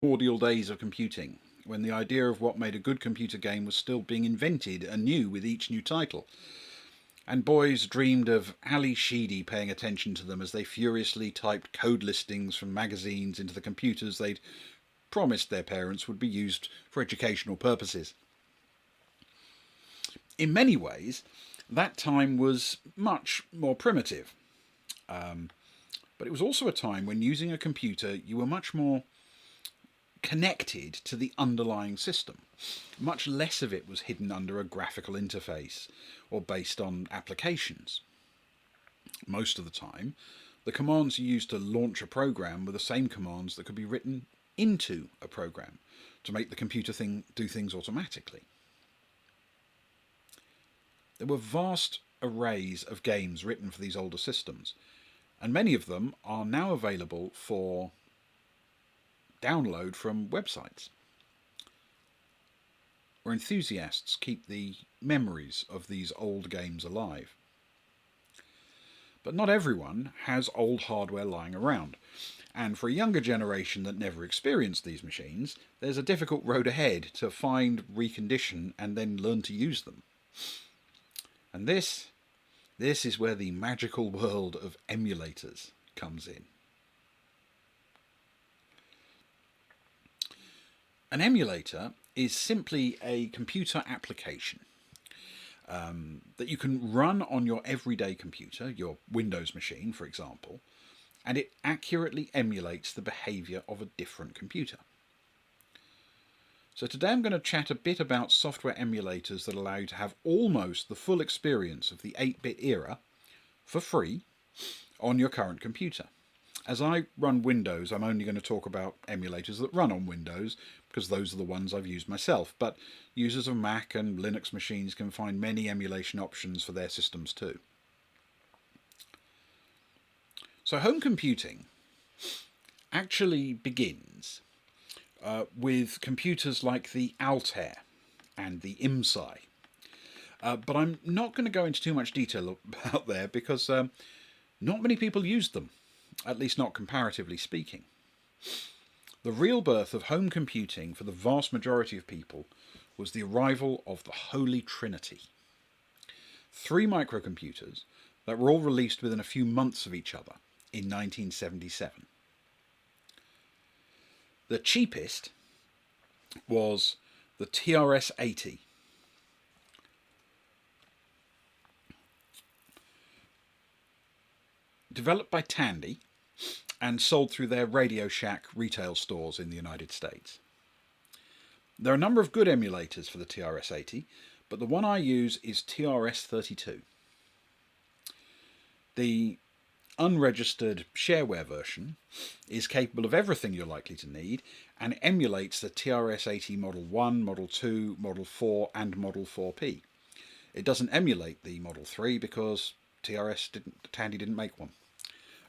Cordial days of computing, when the idea of what made a good computer game was still being invented anew with each new title. And boys dreamed of Ali Sheedy paying attention to them as they furiously typed code listings from magazines into the computers they'd promised their parents would be used for educational purposes. In many ways, that time was much more primitive. But it was also a time when using a computer you were much more connected to the underlying system. Much less of it was hidden under a graphical interface or based on applications. Most of the time, the commands you used to launch a program were the same commands that could be written into a program to make the computer do things automatically. There were vast arrays of games written for these older systems, and many of them are now available for download from websites, where enthusiasts keep the memories of these old games alive. But not everyone has old hardware lying around, and for a younger generation that never experienced these machines, there's a difficult road ahead to find, recondition, and then learn to use them. And this is where the magical world of emulators comes in. An emulator is simply a computer application that you can run on your everyday computer, your Windows machine, for example, and it accurately emulates the behaviour of a different computer. So today I'm going to chat a bit about software emulators that allow you to have almost the full experience of the 8-bit era for free on your current computer. As I run Windows, I'm only going to talk about emulators that run on Windows, because those are the ones I've used myself, but users of Mac and Linux machines can find many emulation options for their systems too. So home computing actually begins with computers like the Altair and the IMSI. But I'm not going to go into too much detail about there because not many people used them, at least not comparatively speaking. The real birth of home computing for the vast majority of people was the arrival of the Holy Trinity. 3 microcomputers that were all released within a few months of each other in 1977. The cheapest was the TRS-80. Developed by Tandy and sold through their Radio Shack retail stores in the United States. There are a number of good emulators for the TRS-80, but the one I use is TRS-32. The unregistered shareware version is capable of everything you're likely to need and emulates the TRS-80 Model 1, Model 2, Model 4 and Model 4P. It doesn't emulate the Model 3 because Tandy didn't make one.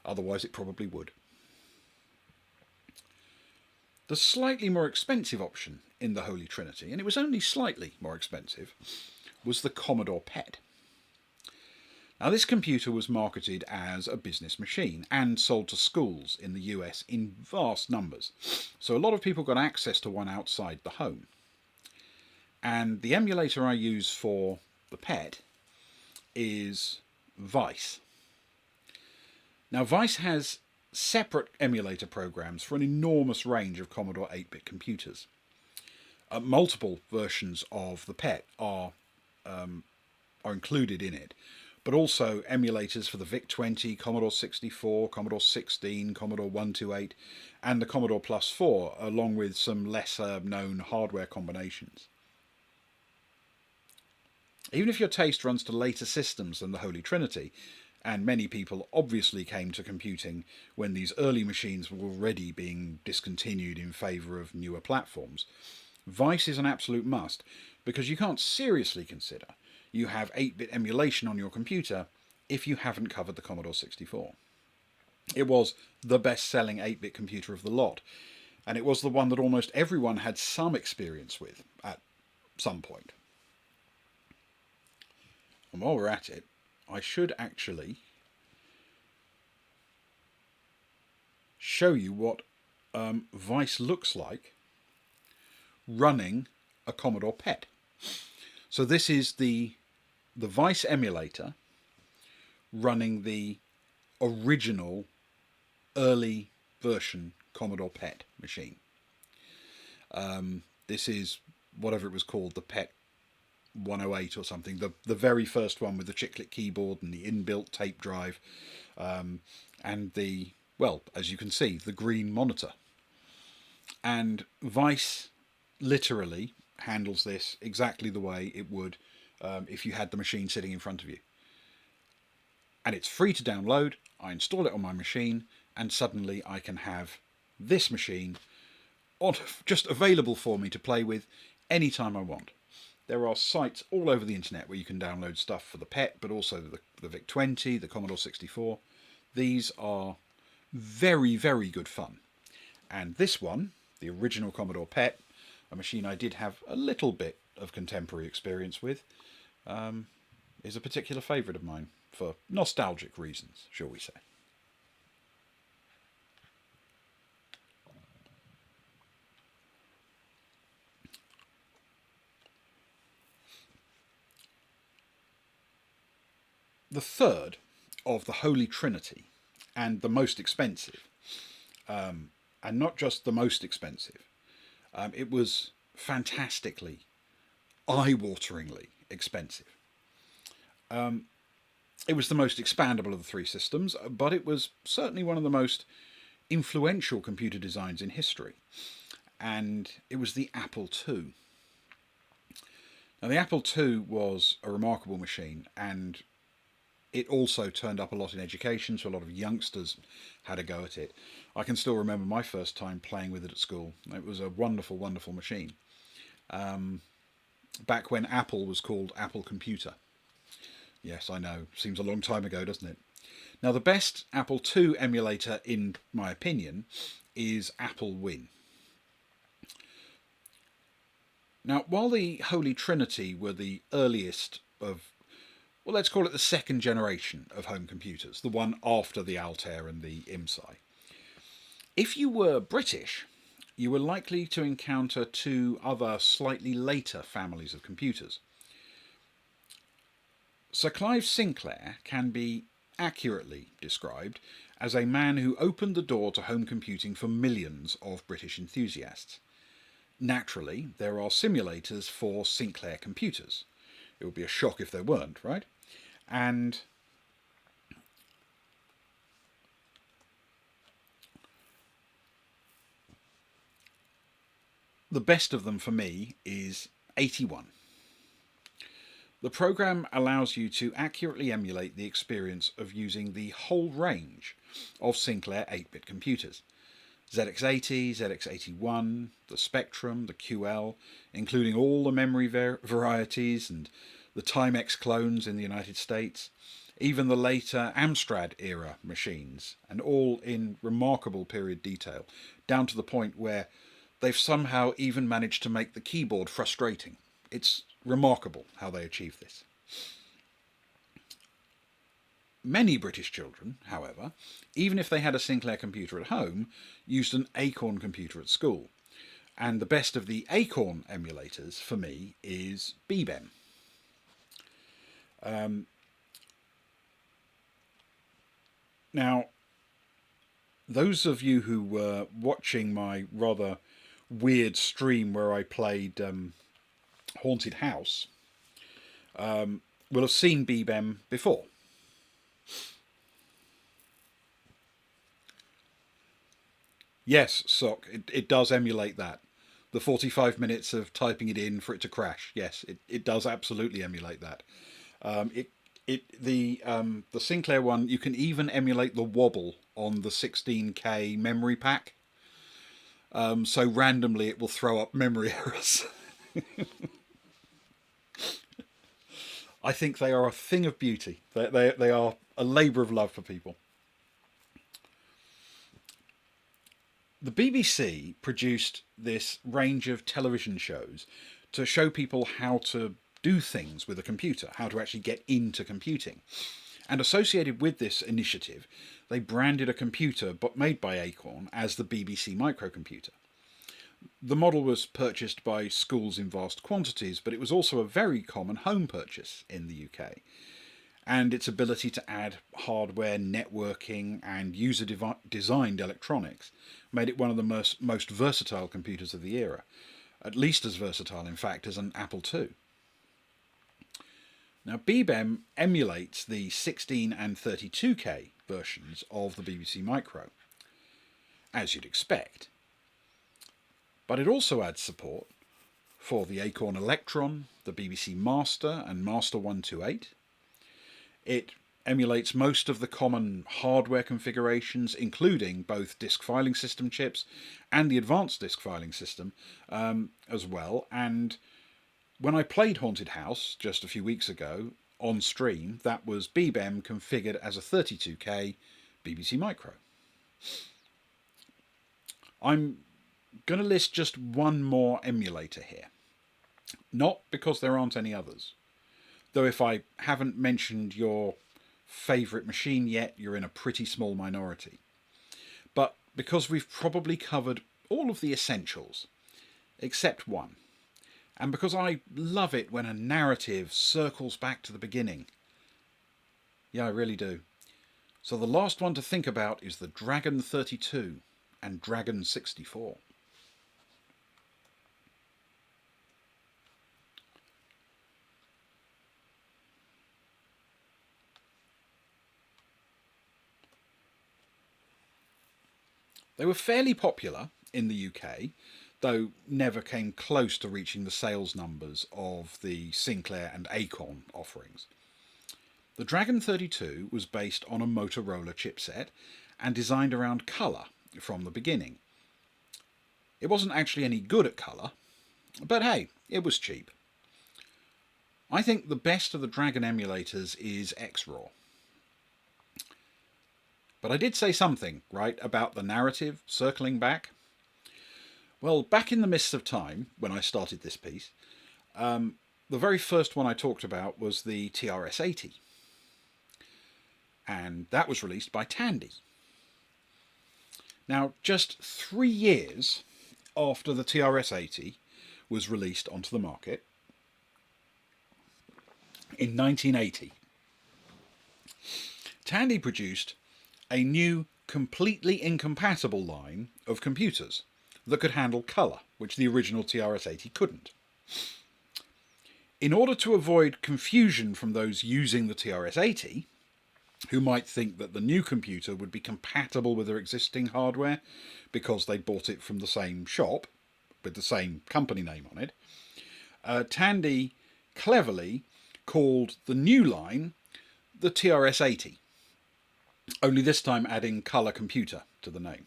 Otherwise it probably would. The slightly more expensive option in the Holy Trinity, and it was only slightly more expensive, was the Commodore Pet. Now this computer was marketed as a business machine and sold to schools in the US in vast numbers, so a lot of people got access to one outside the home. And the emulator I use for the Pet is Vice. Now Vice has separate emulator programs for an enormous range of Commodore 8-bit computers. Multiple versions of the Pet are included in it, but also emulators for the VIC-20, Commodore 64, Commodore 16, Commodore 128, and the Commodore Plus 4, along with some lesser known hardware combinations. Even if your taste runs to later systems than the Holy Trinity, and many people obviously came to computing when these early machines were already being discontinued in favour of newer platforms, Vice is an absolute must, because you can't seriously consider you have 8-bit emulation on your computer if you haven't covered the Commodore 64. It was the best-selling 8-bit computer of the lot, and it was the one that almost everyone had some experience with at some point. And while we're at it, I should actually show you what Vice looks like running a Commodore Pet. So this is the Vice emulator running the original early version Commodore Pet machine. This is whatever it was called, the Pet 108 or something, the very first one with the chiclet keyboard and the inbuilt tape drive, and the, well, as you can see, the green monitor. And Vice literally handles this exactly the way it would if you had the machine sitting in front of you. And it's free to download. I install it on my machine, and suddenly I can have this machine just available for me to play with anytime I want. There are sites all over the internet where you can download stuff for the Pet, but also the VIC-20, the Commodore 64. These are very, very good fun. And this one, the original Commodore Pet, a machine I did have a little bit of contemporary experience with, is a particular favourite of mine for nostalgic reasons, shall we say. The third of the Holy Trinity, and the most expensive, and not just the most expensive, it was fantastically, eye-wateringly expensive. It was the most expandable of the three systems, but it was certainly one of the most influential computer designs in history, and it was the Apple II. Now, the Apple II was a remarkable machine, and it also turned up a lot in education, so a lot of youngsters had a go at it. I can still remember my first time playing with it at school. It was a wonderful, wonderful machine. Back when Apple was called Apple Computer. Yes, I know, seems a long time ago, doesn't it? Now, the best Apple II emulator, in my opinion, is Apple Win. Now, while the Holy Trinity were the earliest of, well, let's call it the second generation of home computers, the one after the Altair and the IMSI. If you were British, you were likely to encounter two other slightly later families of computers. Sir Clive Sinclair can be accurately described as a man who opened the door to home computing for millions of British enthusiasts. Naturally, there are simulators for Sinclair computers. It would be a shock if there weren't, right? And the best of them for me is 81. The program allows you to accurately emulate the experience of using the whole range of Sinclair 8-bit computers. ZX80, ZX81, the Spectrum, the QL, including all the memory varieties and the Timex clones in the United States, even the later Amstrad era machines, and all in remarkable period detail, down to the point where they've somehow even managed to make the keyboard frustrating. It's remarkable how they achieve this. Many British children, however, even if they had a Sinclair computer at home, used an Acorn computer at school. And the best of the Acorn emulators, for me, is BBEM. Now, those of you who were watching my rather weird stream where I played Haunted House will have seen BBEM before. Yes, Sock, it does emulate that. The 45 minutes of typing it in for it to crash. Yes, it does absolutely emulate that. The Sinclair one, you can even emulate the wobble on the 16K memory pack. So randomly it will throw up memory errors. I think they are a thing of beauty. They are a labour of love for people. The BBC produced this range of television shows to show people how to do things with a computer, how to actually get into computing. And associated with this initiative, they branded a computer made by Acorn as the BBC Microcomputer. The model was purchased by schools in vast quantities, but it was also a very common home purchase in the UK. And its ability to add hardware, networking, and user-designed electronics made it one of the most versatile computers of the era. At least as versatile, in fact, as an Apple II. Now, BBEM emulates the 16 and 32K versions of the BBC Micro, as you'd expect. But it also adds support for the Acorn Electron, the BBC Master and Master 128. It emulates most of the common hardware configurations, including both disk filing system chips and the advanced disk filing system as well. And when I played Haunted House just a few weeks ago on stream, that was BBEM configured as a 32K BBC Micro. I'm going to list just one more emulator here. Not because there aren't any others. Though if I haven't mentioned your favourite machine yet, you're in a pretty small minority. But because we've probably covered all of the essentials, except one. And because I love it when a narrative circles back to the beginning. Yeah, I really do. So the last one to think about is the Dragon 32 and Dragon 64. They were fairly popular in the UK, though never came close to reaching the sales numbers of the Sinclair and Acorn offerings. The Dragon 32 was based on a Motorola chipset and designed around colour from the beginning. It wasn't actually any good at colour, but hey, it was cheap. I think the best of the Dragon emulators is XRAW. But I did say something, right, about the narrative circling back. Well, back in the mists of time, when I started this piece, the very first one I talked about was the TRS-80. And that was released by Tandy. Now, just 3 years after the TRS-80 was released onto the market, in 1980, Tandy produced a new, completely incompatible line of computers that could handle colour, which the original TRS-80 couldn't. In order to avoid confusion from those using the TRS-80, who might think that the new computer would be compatible with their existing hardware because they bought it from the same shop with the same company name on it, Tandy cleverly called the new line the TRS-80. Only this time adding colour computer to the name.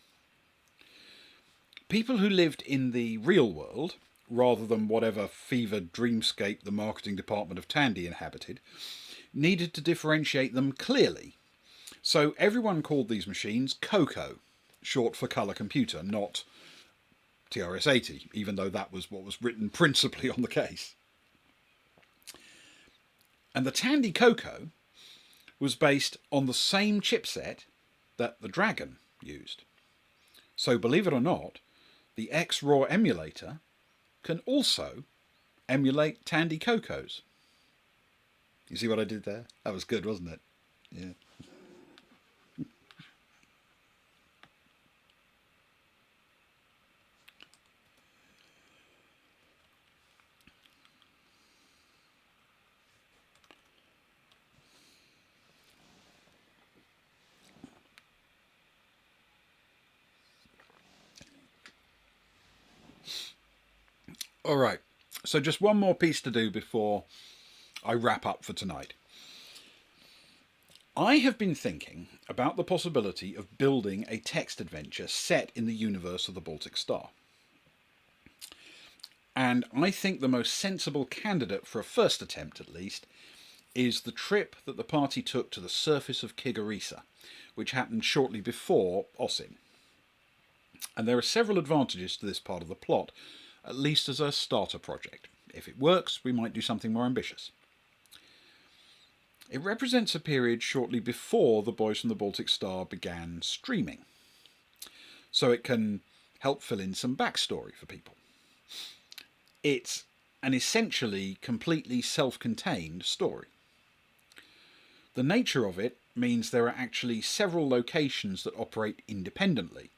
People who lived in the real world, rather than whatever fevered dreamscape the marketing department of Tandy inhabited, needed to differentiate them clearly. So everyone called these machines COCO, short for colour computer, not TRS-80, even though that was what was written principally on the case. And the Tandy COCO was based on the same chipset that the Dragon used. So believe it or not, the XRAW emulator can also emulate Tandy COCOs. You see what I did there? That was good, wasn't it? Yeah. All right, so just one more piece to do before I wrap up for tonight. I have been thinking about the possibility of building a text adventure set in the universe of the Baltic Star. And I think the most sensible candidate for a first attempt, at least, is the trip that the party took to the surface of Kigarisa, which happened shortly before Osin. And there are several advantages to this part of the plot, at least as a starter project. If it works, we might do something more ambitious. It represents a period shortly before the Boys from the Baltic Star began streaming, so it can help fill in some backstory for people. It's an essentially completely self-contained story. The nature of it means there are actually several locations that operate independently,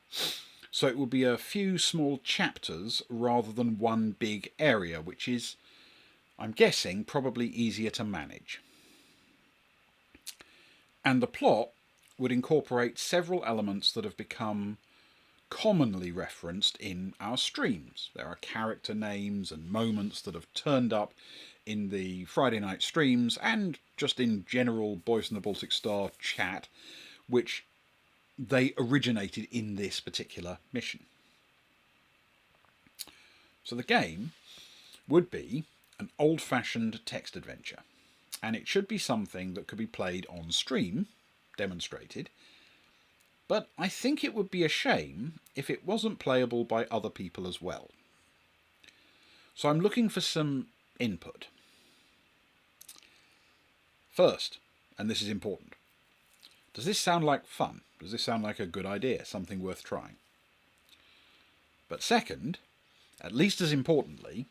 so it will be a few small chapters rather than one big area, which is, I'm guessing, probably easier to manage. And the plot would incorporate several elements that have become commonly referenced in our streams. There are character names and moments that have turned up in the Friday night streams and just in general Boys in the Baltic Star chat, which they originated in this particular mission. So the game would be an old-fashioned text adventure, and it should be something that could be played on stream, demonstrated, but I think it would be a shame if it wasn't playable by other people as well. So I'm looking for some input. First, and this is important, does this sound like fun? Does this sound like a good idea, something worth trying? But second, at least as importantly,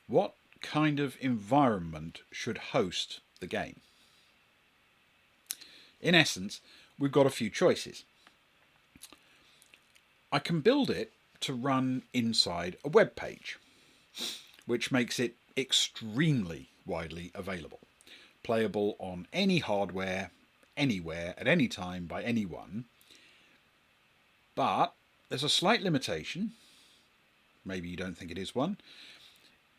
what kind of environment should host the game? In essence, we've got a few choices. I can build it to run inside a web page, which makes it extremely widely available, playable on any hardware, anywhere, at any time by anyone. But there's a slight limitation. Maybe you don't think it is one.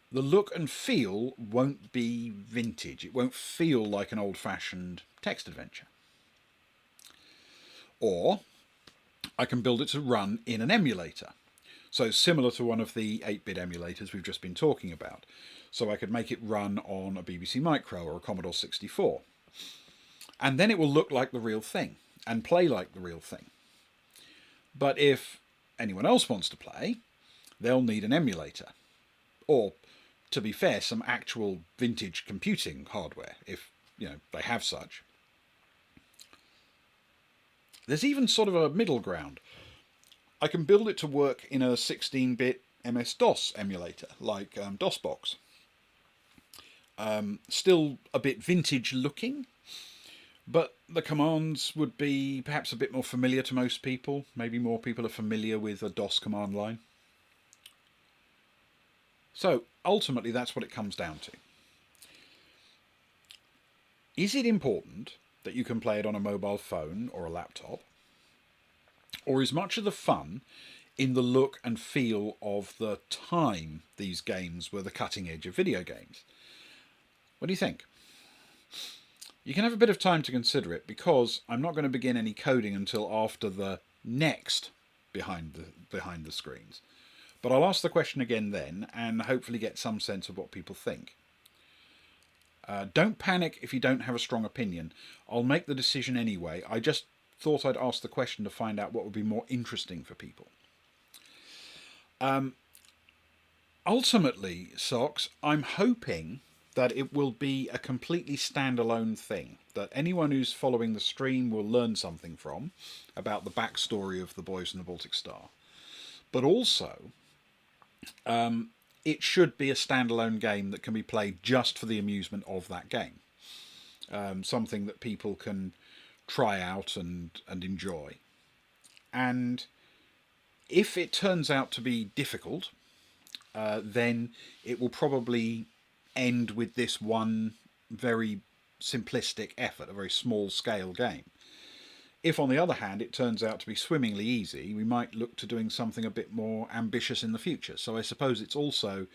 The look and feel won't be vintage. It won't feel like an old-fashioned text adventure. Or I can build it to run in an emulator. So similar to one of the 8-bit emulators we've just been talking about. So I could make it run on a BBC Micro or a Commodore 64. And then it will look like the real thing and play like the real thing. But if anyone else wants to play, they'll need an emulator. Or, to be fair, some actual vintage computing hardware, if they have such. There's even sort of a middle ground. I can build it to work in a 16-bit MS-DOS emulator, like DOSBox. Still a bit vintage looking, but the commands would be perhaps a bit more familiar to most people. Maybe more people are familiar with a DOS command line. So ultimately that's what it comes down to. Is it important that you can play it on a mobile phone or a laptop? Or is much of the fun in the look and feel of the time these games were the cutting edge of video games? What do you think? You can have a bit of time to consider it, because I'm not going to begin any coding until after the next behind the screens. But I'll ask the question again then, and hopefully get some sense of what people think. Don't panic if you don't have a strong opinion. I'll make the decision anyway. I just thought I'd ask the question to find out what would be more interesting for people. Ultimately, Socks, I'm hoping that it will be a completely standalone thing, that anyone who's following the stream will learn something from about the backstory of the Boys in the Baltic Star. But also, it should be a standalone game that can be played just for the amusement of that game. Something that people can try out and enjoy. And if it turns out to be difficult, then it will probably end with this one very simplistic effort, a very small scale game. If, on the other hand, it turns out to be swimmingly easy, we might look to doing something a bit more ambitious in the future. So I suppose it's also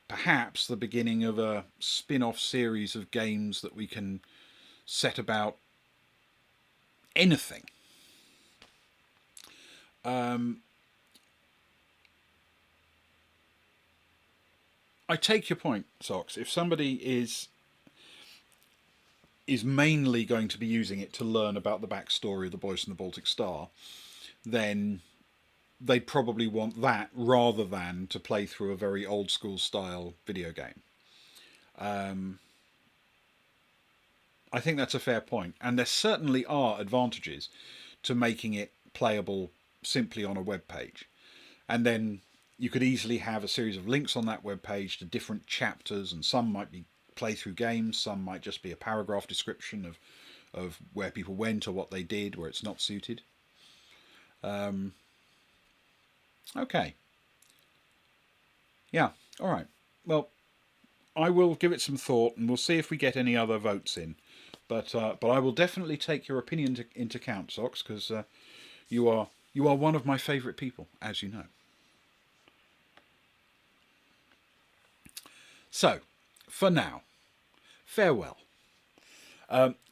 perhaps the beginning of a spin-off series of games that we can set about anything. I take your point, Socks. If somebody is mainly going to be using it to learn about the backstory of the Boys in the Baltic Star, then they'd probably want that rather than to play through a very old school style video game. I think that's a fair point, and there certainly are advantages to making it playable simply on a web page. And then you could easily have a series of links on that web page to different chapters, and some might be playthrough games, some might just be a paragraph description of where people went or what they did where it's not suited. Okay. Yeah, all right. Well, I will give it some thought, and we'll see if we get any other votes in. But I will definitely take your opinion into account, Socks, because you are one of my favourite people, as you know. So, for now, farewell.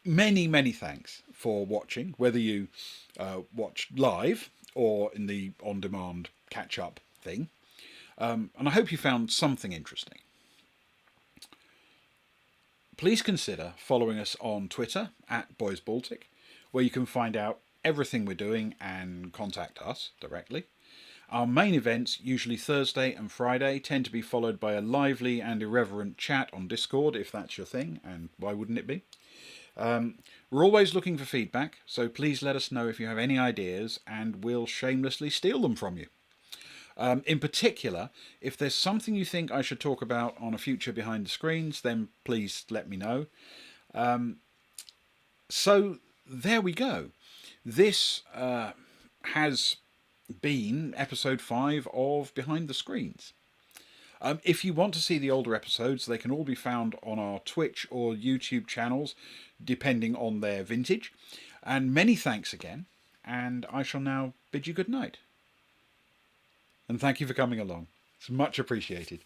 Many thanks for watching, whether you watched live or in the on-demand catch-up thing. And I hope you found something interesting. Please consider following us on Twitter @BoysBaltic, where you can find out everything we're doing and contact us directly. Our main events, usually Thursday and Friday, tend to be followed by a lively and irreverent chat on Discord, if that's your thing, and why wouldn't it be? We're always looking for feedback, so please let us know if you have any ideas, and we'll shamelessly steal them from you. In particular, if there's something you think I should talk about on a future Behind the Screens, then please let me know. So there we go. This has been episode 5 of Behind the Screens. If you want to see the older episodes, they can all be found on our Twitch or YouTube channels, depending on their vintage. And many thanks again, and I shall now bid you good night. And thank you for coming along. It's much appreciated.